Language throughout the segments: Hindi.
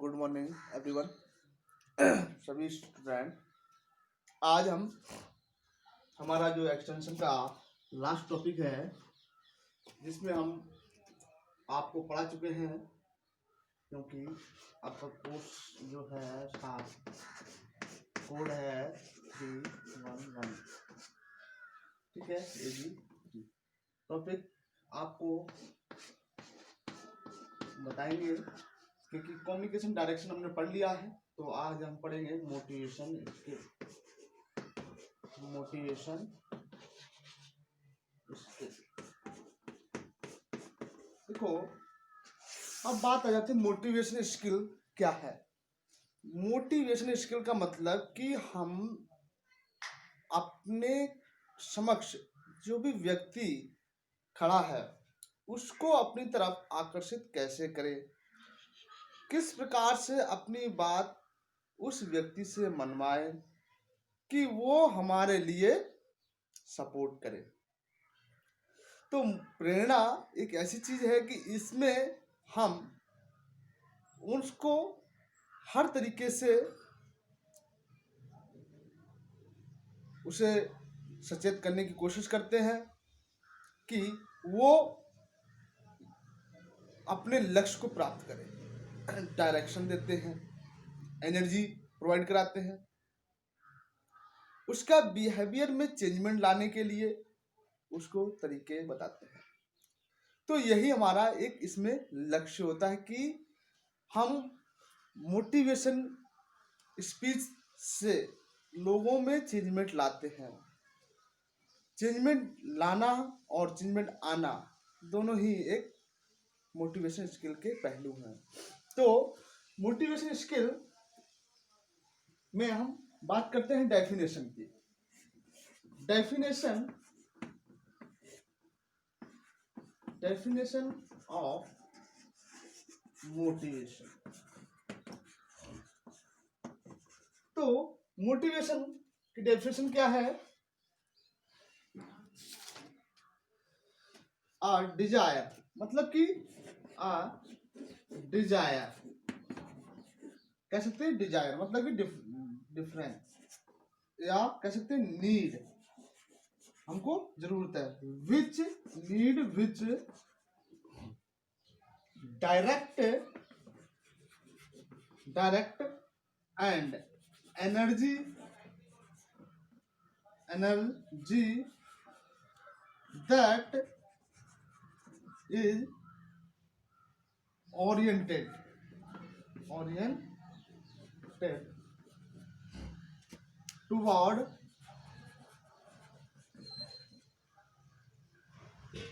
Good morning everyone. सभी स्टूडेंट, आज हम हमारा जो एक्सटेंशन का लास्ट टॉपिक है जिसमें हम आपको पढ़ा चुके हैं, क्योंकि आपका कोर्स जो है कोड है 311। ठीक है, ये भी टॉपिक आपको बताएंगे क्योंकि कम्युनिकेशन डायरेक्शन हमने पढ़ लिया है। तो आज हम पढ़ेंगे मोटिवेशन स्किल। देखो, अब बात आ जाती है मोटिवेशन स्किल क्या है। मोटिवेशन स्किल का मतलब कि हम अपने समक्ष जो भी व्यक्ति खड़ा है उसको अपनी तरफ आकर्षित कैसे करें, किस प्रकार से अपनी बात उस व्यक्ति से मनवाएं कि वो हमारे लिए सपोर्ट करे। तो प्रेरणा एक ऐसी चीज है कि इसमें हम उसको हर तरीके से उसे सचेत करने की कोशिश करते हैं कि वो अपने लक्ष्य को प्राप्त करे। डायरेक्शन देते हैं, एनर्जी प्रोवाइड कराते हैं, उसका बिहेवियर में चेंजमेंट लाने के लिए उसको तरीके बताते हैं। तो यही हमारा एक इसमें लक्ष्य होता है कि हम मोटिवेशन स्पीच से लोगों में चेंजमेंट लाते हैं। चेंजमेंट लाना और चेंजमेंट आना दोनों ही एक मोटिवेशन स्किल के पहलू हैं। तो मोटिवेशन स्किल में हम बात करते हैं डेफिनेशन की। Definition of motivation. तो मोटिवेशन की डेफिनेशन क्या है? डिजायर, मतलब कि डिजायर कह सकते हैं। डिजायर मतलब कि डिफरेंस, या कह सकते हैं नीड, हमको जरूरत है। Which direct and energy that is oriented toward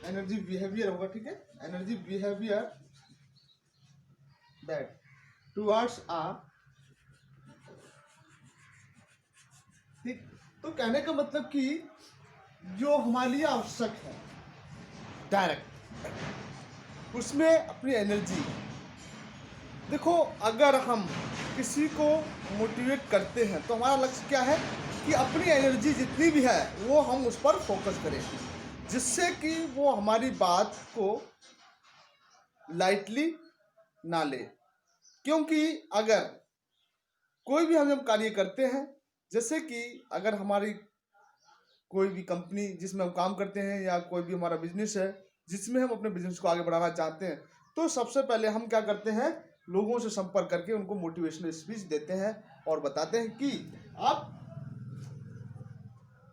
energy behaviour होगा। ठीक है, एनर्जी बिहेवियर that towards ठीक। तो कहने का मतलब कि जो हमारे लिए आवश्यक है डायरेक्ट उसमें अपनी एनर्जी। देखो, अगर हम किसी को मोटिवेट करते हैं तो हमारा लक्ष्य क्या है कि अपनी एनर्जी जितनी भी है वो हम उस पर फोकस करें, जिससे कि वो हमारी बात को लाइटली ना ले। क्योंकि अगर कोई भी हम कार्य करते हैं, जैसे कि अगर हमारी कोई भी कंपनी जिसमें हम काम करते हैं या कोई भी हमारा बिजनेस है जिसमें हम अपने बिजनेस को आगे बढ़ाना चाहते हैं, तो सबसे पहले हम क्या करते हैं, लोगों से संपर्क करके उनको मोटिवेशनल स्पीच देते हैं और बताते हैं कि आप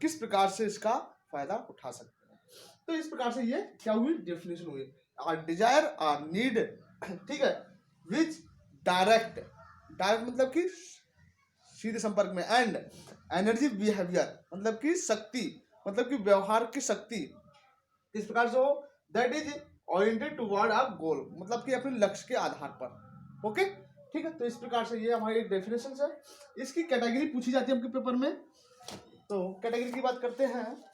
किस प्रकार से इसका फायदा उठा सकते हैं। तो इस प्रकार से ये क्या हुई, डेफिनेशन हुई। डिजायर नीड, ठीक है, विच डायरेक्ट मतलब कि सीधे संपर्क में, एंड एनर्जी बिहेवियर मतलब कि शक्ति, मतलब कि व्यवहार की शक्ति किस प्रकार से हो, दैट इज ओरिएंटेड टुवर्ड अ गोल, मतलब कि अपने लक्ष्य के आधार पर। ओके, ठीक है। तो इस प्रकार से ये हमारी एक डेफिनेशन है। इसकी कैटेगरी पूछी जाती है आपके पेपर में, तो कैटेगरी की बात करते हैं।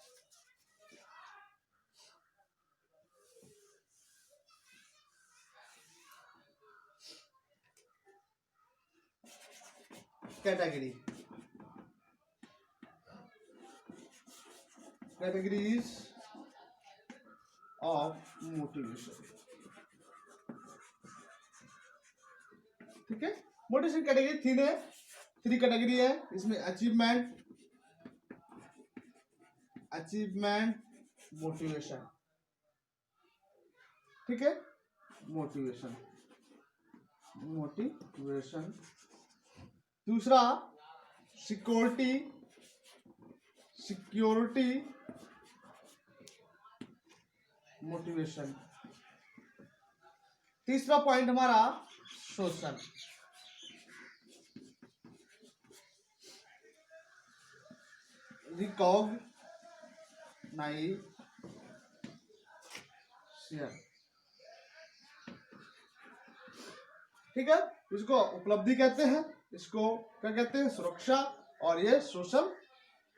कैटेगरीज ऑफ मोटिवेशन, ठीक है। मोटिवेशन कैटेगरी थ्री कैटेगरी है इसमें: अचीवमेंट, मोटिवेशन। ठीक है, मोटिवेशन। दूसरा सिक्योरिटी, मोटिवेशन। तीसरा पॉइंट हमारा सोशल। रिकॉग्नाइजेशन। ठीक है, इसको उपलब्धि कहते हैं, इसको क्या कहते हैं? सुरक्षा। और ये सोशल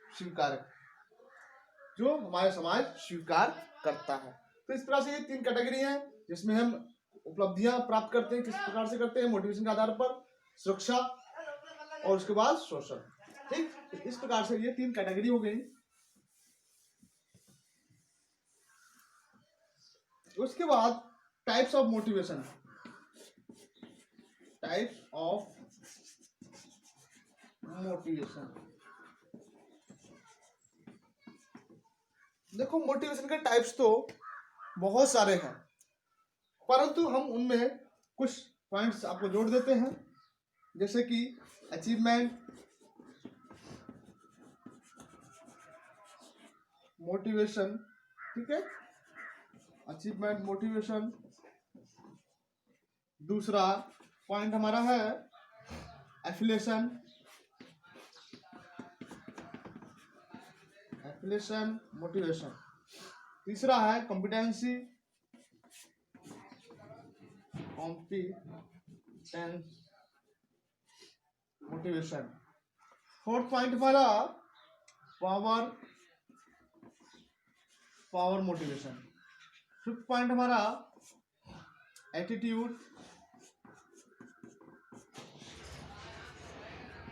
स्वीकार, जो हमारे समाज स्वीकार करता है। तो इस प्रकार से ये तीन कैटेगरी हैं जिसमें हम उपलब्धियां प्राप्त करते हैं। किस प्रकार से करते हैं? मोटिवेशन के आधार पर, सुरक्षा और उसके बाद सोशल। ठीक, तो इस प्रकार से ये तीन कैटेगरी हो गई। उसके बाद टाइप्स ऑफ मोटिवेशन। देखो, मोटिवेशन के टाइप्स तो बहुत सारे हैं, परंतु हम उनमें कुछ पॉइंट्स आपको जोड़ देते हैं, जैसे कि अचीवमेंट, मोटिवेशन। ठीक है, अचीवमेंट, मोटिवेशन। दूसरा पॉइंट हमारा है एफिलिएशन, मोटिवेशन। तीसरा है कॉम्पिटेंसी, मोटिवेशन। फोर्थ पॉइंट हमारा पावर, मोटिवेशन। फिफ्थ पॉइंट हमारा एटीट्यूड,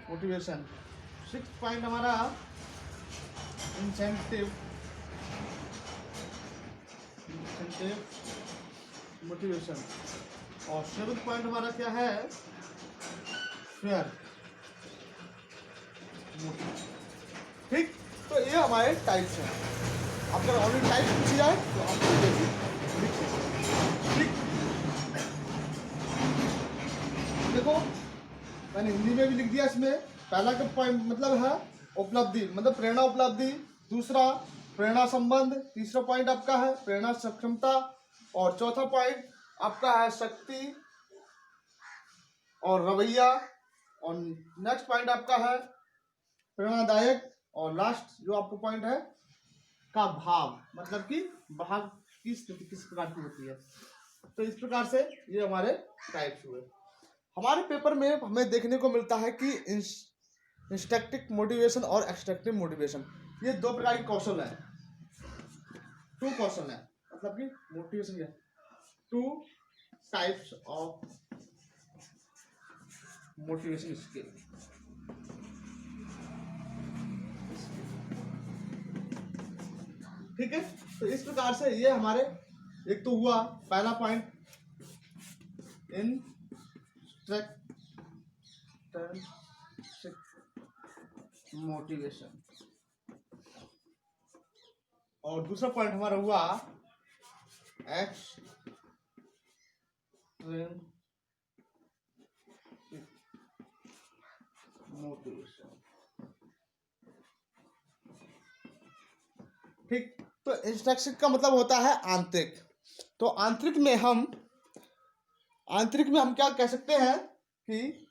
मोटिवेशन। सिक्स्थ पॉइंट हमारा इंसेंटिव, मोटिवेशन। और सेवंथ पॉइंट हमारा क्या है? Fair, motivation. ठीक, तो ये हमारे टाइप्स हैं। अगर ऑनली टाइप्स पूछी जाए तो आप ठीक। देखो, मैंने हिंदी में भी लिख दिया इसमें। पहला का पॉइंट मतलब है उपलब्धि, मतलब प्रेरणा, उपलब्धि। दूसरा प्रेरणा संबंध। तीसरा पॉइंट आपका है प्रेरणा सक्षमता। और चौथा पॉइंट आपका है शक्ति और रवैया। और नेक्स्ट पॉइंट आपका है प्रेरणादायक। और लास्ट जो आपको पॉइंट है का भाव, मतलब कि भाव की स्थिति किस प्रकार की होती है। तो इस प्रकार से ये हमारे टाइप्स हुए। हमारे पेपर में हमें देखने को मिलता है कि इंस्ट्रक्टिव मोटिवेशन और एक्सट्रैक्टिव मोटिवेशन, ये दो प्रकार के कौशल है। टू क्वेश्चन है, मतलब कि मोटिवेशन है two types of motivation skill. ठीक है, तो इस प्रकार से ये हमारे एक तो हुआ पहला पॉइंट मोटिवेशन, और दूसरा पॉइंट हमारा हुआ मोटिवेशन। ठीक, तो इंस्ट्रक्शन का मतलब होता है आंतरिक। तो आंतरिक में हम क्या कह सकते हैं कि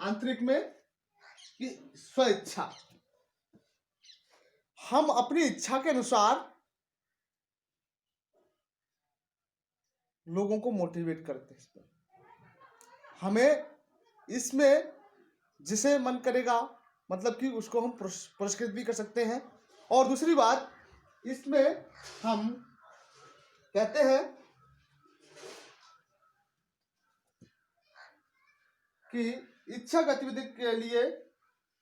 आंतरिक में कि स्वेच्छा, हम अपनी इच्छा के अनुसार लोगों को मोटिवेट करते हैं। हमें इसमें जिसे मन करेगा, मतलब कि उसको हम पुरस्कृत भी कर सकते हैं। और दूसरी बात, इसमें हम कहते हैं कि इच्छा गतिविधि के लिए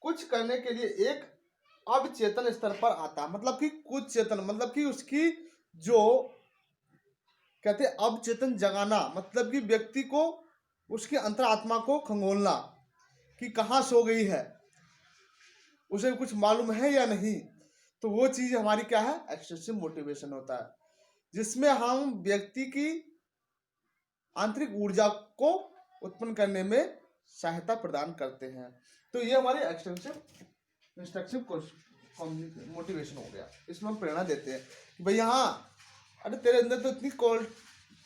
कुछ करने के लिए एक अवचेतन स्तर पर आता, मतलब कि कुछ चेतन, मतलब कि उसकी जो कहते हैं अवचेतन जगाना, मतलब कि व्यक्ति को उसकी अंतरात्मा को खंगोलना कि कहाँ सो गई है, उसे कुछ मालूम है या नहीं। तो वो चीज हमारी क्या है, एक्सटेंसिव मोटिवेशन होता है, जिसमें हम व्यक्ति की आंतरिक ऊर्जा को उत्पन्न करने में सहायता प्रदान करते हैं। तो ये हमारे एक्सटेंसिव इंस्ट्रक्टिव मोटिवेशन हो गया। इसमें हम प्रेरणा देते हैं कि भैया हाँ, अरे तेरे अंदर तो इतनी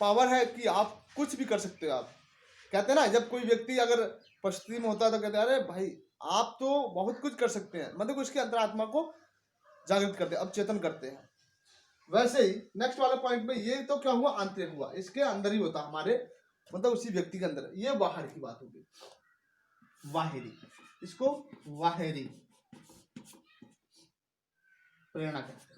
पावर है कि आप कुछ भी कर सकते हो। आप कहते हैं ना, जब कोई व्यक्ति अगर परिस्थिति में होता है तो कहते हैं अरे भाई आप तो बहुत कुछ कर सकते हैं, मतलब उसकी अंतरात्मा को जागृत करते हैं, अवचेतन करते हैं। वैसे ही नेक्स्ट वाले पॉइंट में, ये तो क्या हुआ, आंतरिक हुआ, इसके अंदर ही होता हमारे, मतलब उसी व्यक्ति के अंदर। ये बाहर की बात होगी, बाहरी, इसको बाहरी प्रेरणा कहते हैं।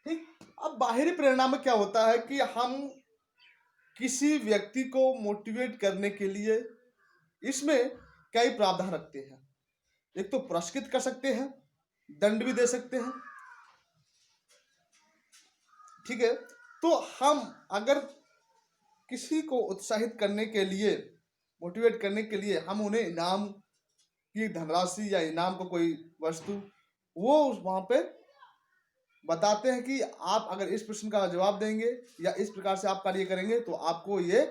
ठीक, अब बाहरी प्रेरणा में क्या होता है कि हम किसी व्यक्ति को मोटिवेट करने के लिए इसमें कई प्रावधान रखते हैं। एक तो पुरस्कृत कर सकते हैं, दंड भी दे सकते हैं, ठीक है। तो हम अगर किसी को उत्साहित करने के लिए, मोटिवेट करने के लिए हम उन्हें इनाम की धनराशि या इनाम को कोई वस्तु, वो वहां पे बताते हैं कि आप अगर इस प्रश्न का जवाब देंगे या इस प्रकार से आप कार्य करेंगे तो आपको ये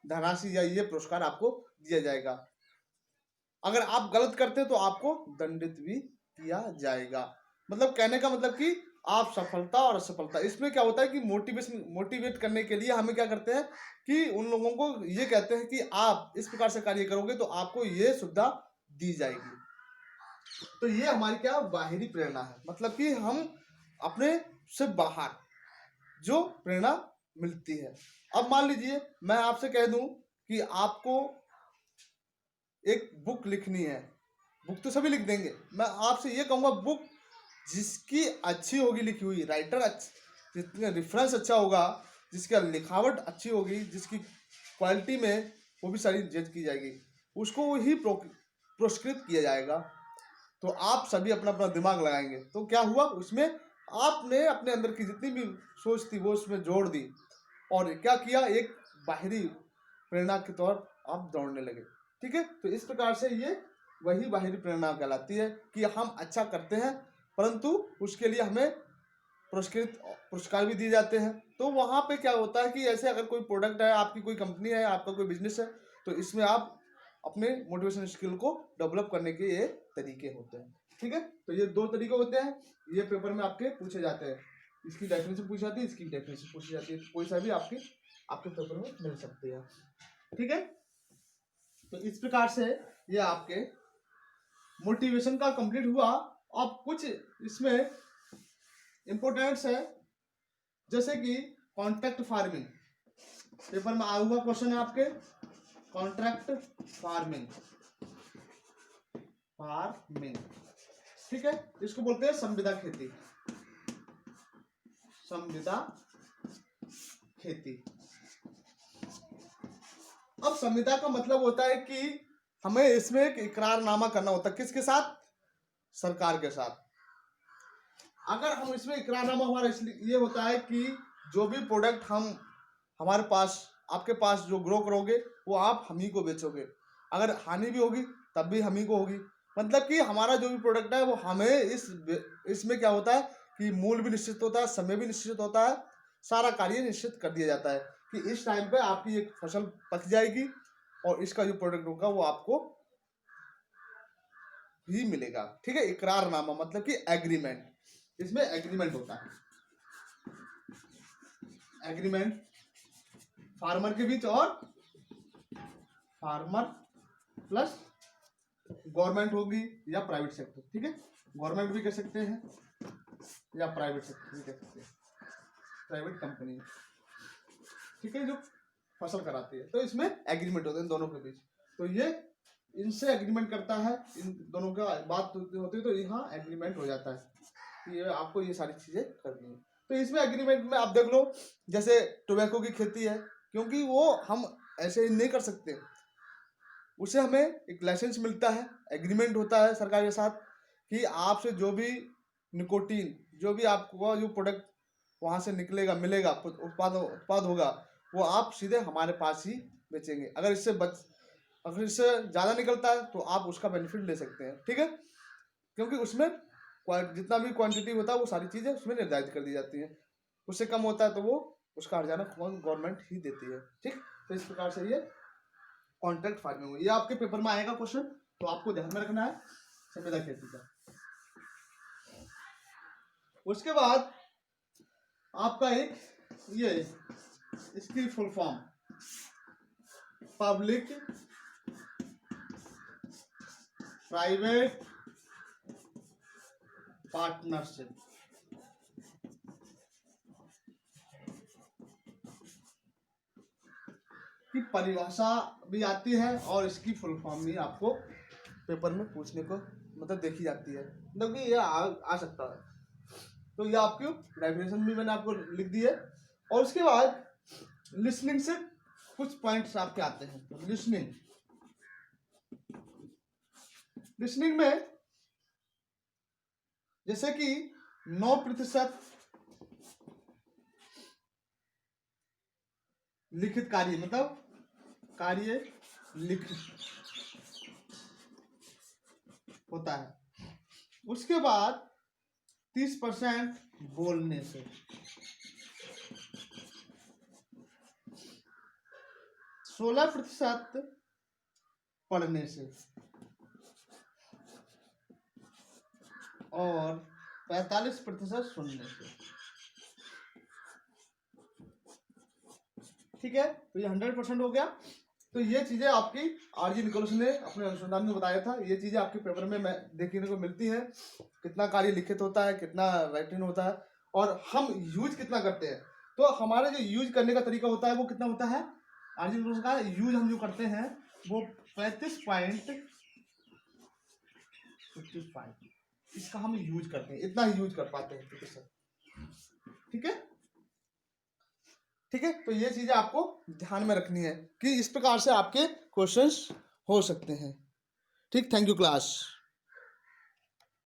धनराशि या ये पुरस्कार आपको दिया जाएगा। अगर आप गलत करते हैं तो आपको दंडित भी किया जाएगा। मतलब कहने का मतलब कि आप सफलता और असफलता, इसमें क्या होता है कि मोटिवेट करने के लिए हमें क्या करते हैं कि उन लोगों को ये कहते हैं कि आप इस प्रकार से कार्य करोगे तो आपको ये सुविधा दी जाएगी। तो ये हमारी क्या बाहरी प्रेरणा है, मतलब कि हम अपने से बाहर जो प्रेरणा मिलती है। अब मान लीजिए मैं आपसे कह दूं कि आपको एक बुक लिखनी है, बुक तो सभी लिख देंगे, मैं आपसे ये कहूंगा बुक जिसकी अच्छी होगी लिखी हुई, राइटर जिसका रेफरेंस अच्छा होगा, जिसका लिखावट अच्छी होगी, जिसकी क्वालिटी में वो भी सारी जज की जाएगी, उसको ही पुरस्कृत किया जाएगा। तो आप सभी अपना अपना दिमाग लगाएंगे तो क्या हुआ, उसमें आपने अपने अंदर की जितनी भी सोच थी वो उसमें जोड़ दी और क्या किया, एक बाहरी प्रेरणा के तौर आप दौड़ने लगे। ठीक है, तो इस प्रकार से ये वही बाहरी प्रेरणा कहलाती है कि हम अच्छा करते हैं परंतु उसके लिए हमें पुरस्कार भी दिए जाते हैं। तो वहाँ पे क्या होता है कि ऐसे अगर कोई प्रोडक्ट है, आपकी कोई कंपनी है, आपका कोई बिजनेस है, तो इसमें आप अपने मोटिवेशन स्किल को डेवलप करने के ये तरीके होते हैं। ठीक है, तो ये दो तरीके होते हैं, ये पेपर में आपके पूछे जाते हैं। इसकी डेफिनेशन पूछी जाती है, इसकी डेफिनेशन पूछी जाती है, कोई सा भी आपके पेपर में मिल सकती है। ठीक है, तो इस प्रकार से ये आपके मोटिवेशन का कंप्लीट हुआ। अब कुछ इसमें इंपोर्टेंट्स है, जैसे कि कॉन्ट्रैक्ट फार्मिंग, पेपर में आया हुआ क्वेश्चन है आपके, कॉन्ट्रैक्ट फार्मिंग। ठीक है, इसको बोलते हैं संविदा खेती, संविदा खेती। अब संविदा का मतलब होता है कि हमें इसमें एक इकरारनामा करना होता है, किसके साथ, सरकार के साथ। अगर हम इसमें इकरारनामा हमारा इसलिए ये होता है कि जो भी प्रोडक्ट हम हमारे पास, आपके पास जो ग्रो करोगे वो आप हम ही को बेचोगे, अगर हानि भी होगी तब भी हम ही को होगी। मतलब कि हमारा जो भी प्रोडक्ट है वो हमें इसमें क्या होता है कि मूल्य भी निश्चित होता है, समय भी निश्चित होता है, सारा कार्य निश्चित कर दिया जाता है कि इस टाइम पे आपकी एक फसल पक जाएगी और इसका जो प्रोडक्ट होगा वो आपको ही मिलेगा। ठीक है, इकरारनामा मतलब कि एग्रीमेंट, इसमें एग्रीमेंट होता है, एग्रीमेंट फार्मर के बीच और फार्मर प्लस गवर्नमेंट होगी या प्राइवेट सेक्टर। ठीक है, गवर्नमेंट भी कह सकते हैं या प्राइवेट सेक्टर भी कह सकते हैं, प्राइवेट कंपनी। ठीक है, जो फसल कराती है, तो इसमें एग्रीमेंट होता है इन दोनों के बीच। तो ये इनसे एग्रीमेंट करता है, इन दोनों का बात होती है तो यहाँ एग्रीमेंट हो जाता है, ये आपको ये सारी चीजें करनी है। तो इसमें एग्रीमेंट में आप देख लो, जैसे टोबैको की खेती है, क्योंकि वो हम ऐसे नहीं कर सकते, उसे हमें एक लाइसेंस मिलता है, एग्रीमेंट होता है सरकार के साथ कि आपसे जो भी निकोटीन, जो भी आपको जो प्रोडक्ट वहाँ से निकलेगा, मिलेगा, उत्पाद होगा, वो आप सीधे हमारे पास ही बेचेंगे। अगर इससे ज़्यादा निकलता है तो आप उसका बेनिफिट ले सकते हैं, ठीक है, क्योंकि उसमें जितना भी क्वांटिटी होता है वो सारी चीज़ें उसमें निर्धारित कर दी जाती हैं। उससे कम होता है तो वो उसका हर्जाना गवर्नमेंट ही देती है, ठीक। तो इस प्रकार से ये कॉन्ट्रैक्ट फार्मिंग, ये आपके पेपर में आएगा क्वेश्चन, तो आपको ध्यान में रखना है संविदा खेती का। उसके बाद आपका एक ये इसकी full form public private partnership, की परिभाषा भी आती है और इसकी फुल फॉर्म भी आपको पेपर में पूछने को मतलब देखी जाती है, मतलब कि ये आ सकता है। तो ये आपकी डेफिनेशन भी मैंने आपको लिख दी है। और उसके बाद लिसनिंग से कुछ पॉइंट्स आपके आते हैं। लिसनिंग में जैसे कि 9% लिखित कार्य, मतलब कार्य लिखित होता है। उसके बाद 30% बोलने से, 16% पढ़ने से और 45% सुनने से, ठीक है। तो ये 100% हो गया। तो ये चीजें आपकी आरजी निकोलस ने अपने अनुसंधान में बताया था, ये चीजें आपके पेपर में देखने को मिलती हैं, कितना कार्य लिखित होता है, कितना राइटिंग होता है, और हम यूज कितना करते हैं। तो हमारा जो यूज करने का तरीका होता है वो कितना होता है, आरजी निकोलस का यूज हम जो करते हैं वो 35.55 इसका हम यूज करते हैं, इतना ही यूज कर पाते हैं प्रतिशत, ठीक है, ठीक है। तो ये चीजें आपको ध्यान में रखनी है कि इस प्रकार से आपके क्वेश्चंस हो सकते हैं, ठीक। Thank you class.